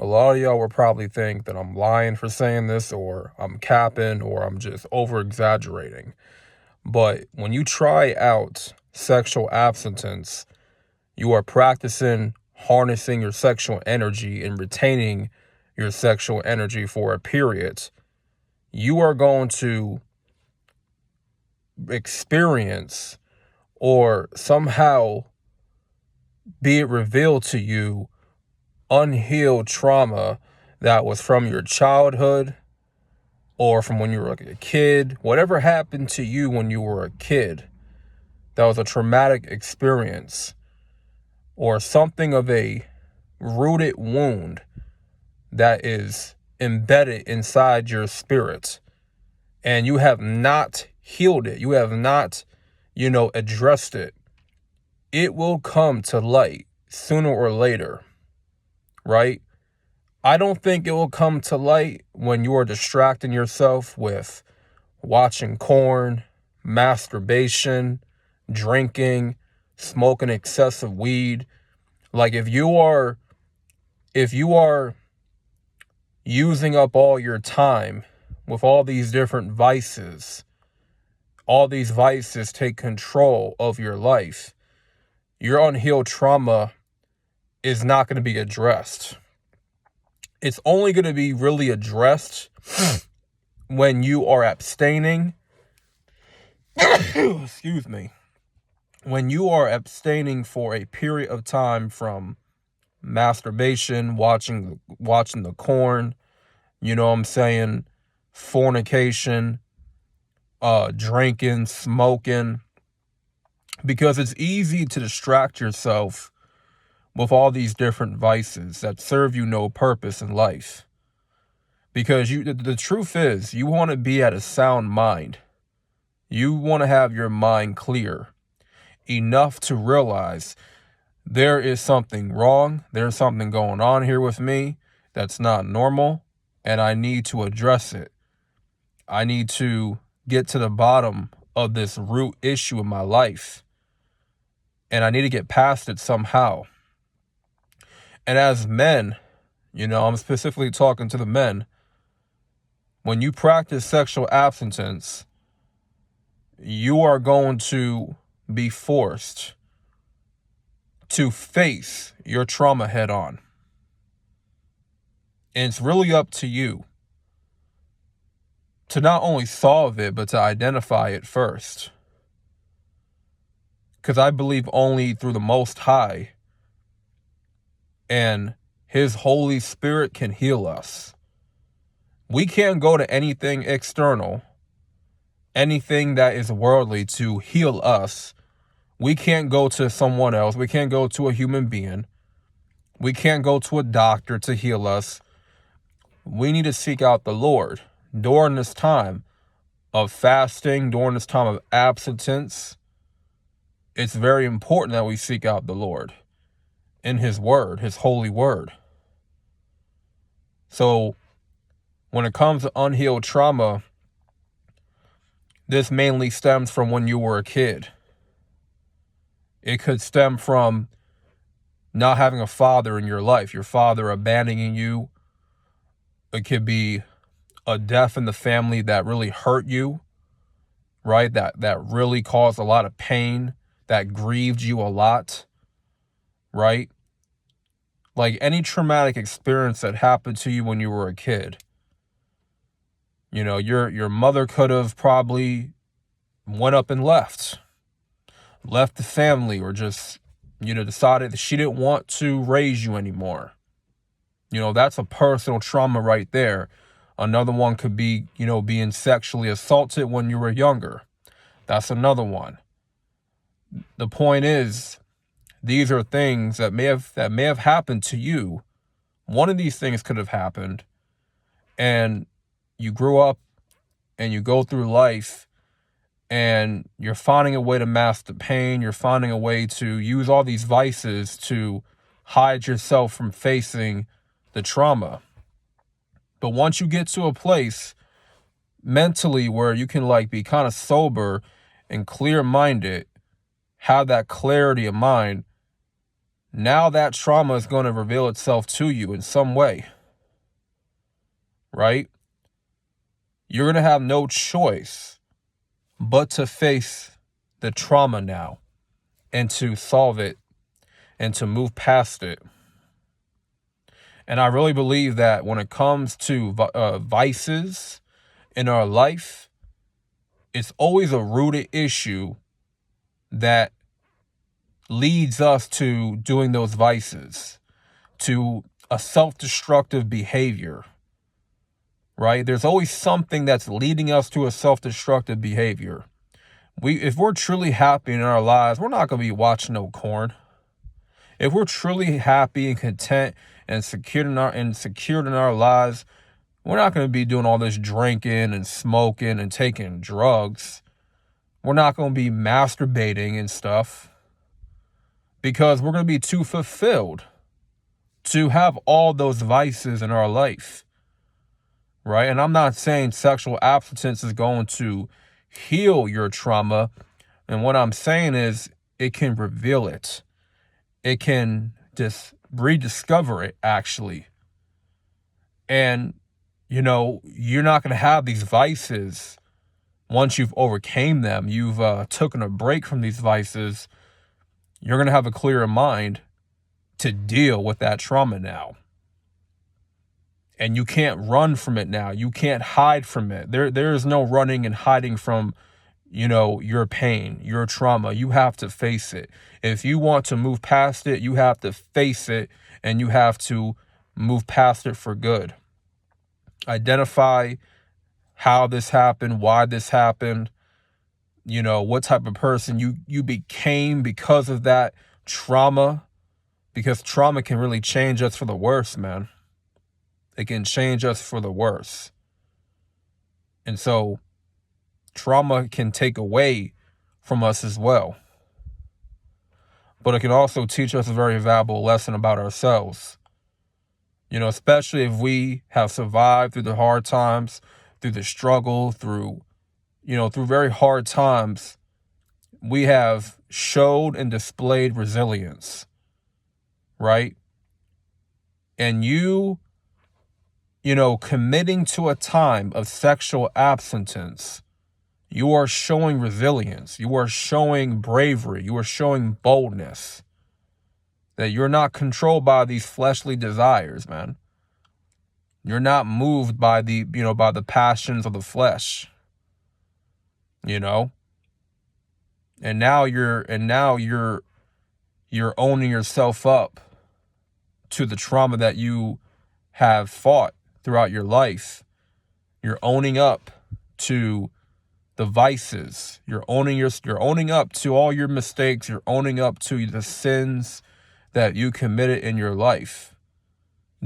lot of y'all will probably think that I'm lying for saying this, or I'm capping, or I'm just over exaggerating. But when you try out sexual abstinence, you are practicing harnessing your sexual energy and retaining your sexual energy for a period. You are going to experience or somehow be it revealed to you unhealed trauma that was from your childhood or from when you were like a kid. Whatever happened to you when you were a kid that was a traumatic experience or something of a rooted wound that is embedded inside your spirit, and you have not healed it, you have not, addressed it, it will come to light sooner or later, right? I don't think it will come to light when you are distracting yourself with watching porn, masturbation, drinking, smoking excessive weed. Like if you are using up all your time with all these different vices, all these vices take control of your life, your unhealed trauma is not going to be addressed. It's only going to be really addressed when you are abstaining. Excuse me. When you are abstaining for a period of time from masturbation, watching the porn, fornication, drinking, smoking, because it's easy to distract yourself with all these different vices that serve you no purpose in life. Because the truth is, you want to be at a sound mind. You want to have your mind clear enough to realize there is something wrong. There's something going on here with me that's not normal, and I need to address it. I need to get to the bottom of this root issue in my life, and I need to get past it somehow. And as men, I'm specifically talking to the men, when you practice sexual abstinence, you are going to be forced to face your trauma head on. And it's really up to you to not only solve it, but to identify it first. Because I believe only through the Most High and His Holy Spirit can heal us. We can't go to anything external, anything that is worldly to heal us. We can't go to someone else. We can't go to a human being. We can't go to a doctor to heal us. We need to seek out the Lord during this time of fasting, during this time of abstinence. It's very important that we seek out the Lord in His word, His holy word. So when it comes to unhealed trauma, this mainly stems from when you were a kid. It could stem from not having a father in your life, your father abandoning you. It could be a death in the family that really hurt you, right? That really caused a lot of pain, that grieved you a lot, right? Like any traumatic experience that happened to you when you were a kid. Your mother could have probably went up and left the family, or just, decided that she didn't want to raise you anymore. That's a personal trauma right there. Another one could be, being sexually assaulted when you were younger. That's another one. The point is, these are things that may have happened to you. One of these things could have happened, and you grew up and you go through life and you're finding a way to mask the pain. You're finding a way to use all these vices to hide yourself from facing the trauma. But once you get to a place mentally where you can be kind of sober and clear-minded, have that clarity of mind, now that trauma is going to reveal itself to you in some way. right? You're going to have no choice but to face the trauma now and to solve it and to move past it. And I really believe that when it comes to vices in our life, it's always a rooted issue that leads us to doing those vices, to a self-destructive behavior, right? There's always something that's leading us to a self-destructive behavior. If we're truly happy in our lives, we're not going to be watching no porn. If we're truly happy and content and secured in our lives, we're not going to be doing all this drinking and smoking and taking drugs. We're not going to be masturbating and stuff, because we're going to be too fulfilled to have all those vices in our life, right? And I'm not saying sexual abstinence is going to heal your trauma. And what I'm saying is it can reveal it. It can just rediscover it, actually. And, you're not going to have these vices once you've overcame them. You've taken a break from these vices. You're going to have a clearer mind to deal with that trauma now. And you can't run from it now. You can't hide from it. There is no running and hiding from, your pain, your trauma. You have to face it. If you want to move past it, you have to face it, and you have to move past it for good. Identify how this happened, why this happened, what type of person you became because of that trauma, because trauma can really change us for the worse, man. It can change us for the worse. And so trauma can take away from us as well. But it can also teach us a very valuable lesson about ourselves. Especially if we have survived through the hard times, through the struggle, through very hard times, we have showed and displayed resilience, right? And committing to a time of sexual abstinence, you are showing resilience. You are showing bravery. You are showing boldness. That you're not controlled by these fleshly desires, man. You're not moved by by the passions of the flesh. And now you're owning yourself up to the trauma that you have fought throughout your life. You're owning up to the vices. You're owning up to all your mistakes. You're owning up to the sins that you committed in your life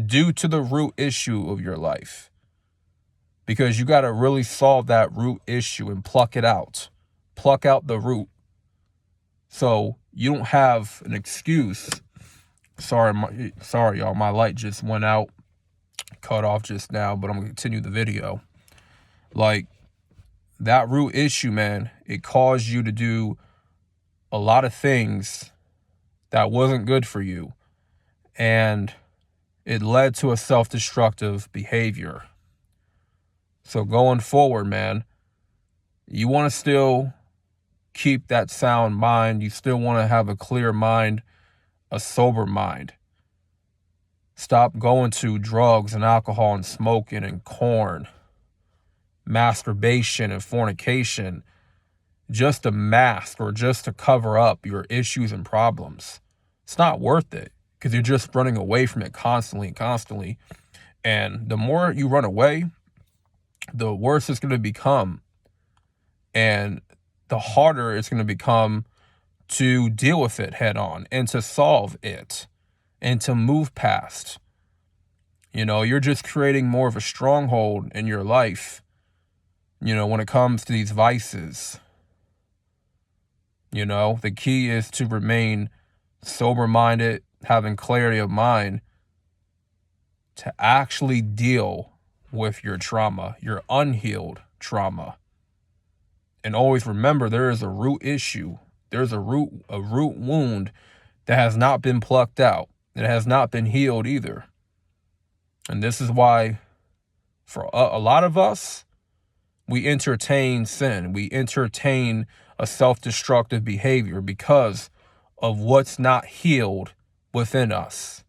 due to the root issue of your life. Because you got to really solve that root issue and pluck it out. Pluck out the root. So you don't have an excuse. Sorry, y'all. My light just went out. Cut off just now, but I'm going to continue the video. Like, that root issue, man, it caused you to do a lot of things that wasn't good for you. And it led to a self-destructive behavior. So going forward, man, you want to still keep that sound mind. You still want to have a clear mind, a sober mind. Stop going to drugs and alcohol and smoking and corn, masturbation and fornication, just to mask or just to cover up your issues and problems. It's not worth it, because you're just running away from it constantly. And the more you run away, the worse it's going to become. And the harder it's going to become to deal with it head on and to solve it and to move past. You're just creating more of a stronghold in your life, when it comes to these vices. The key is to remain sober-minded, having clarity of mind, to actually deal with your trauma, your unhealed trauma. And always remember, there is a root issue. There's a root wound that has not been plucked out. It has not been healed either. And this is why For a lot of us, we entertain sin. We entertain a self-destructive behavior because of what's not healed within us.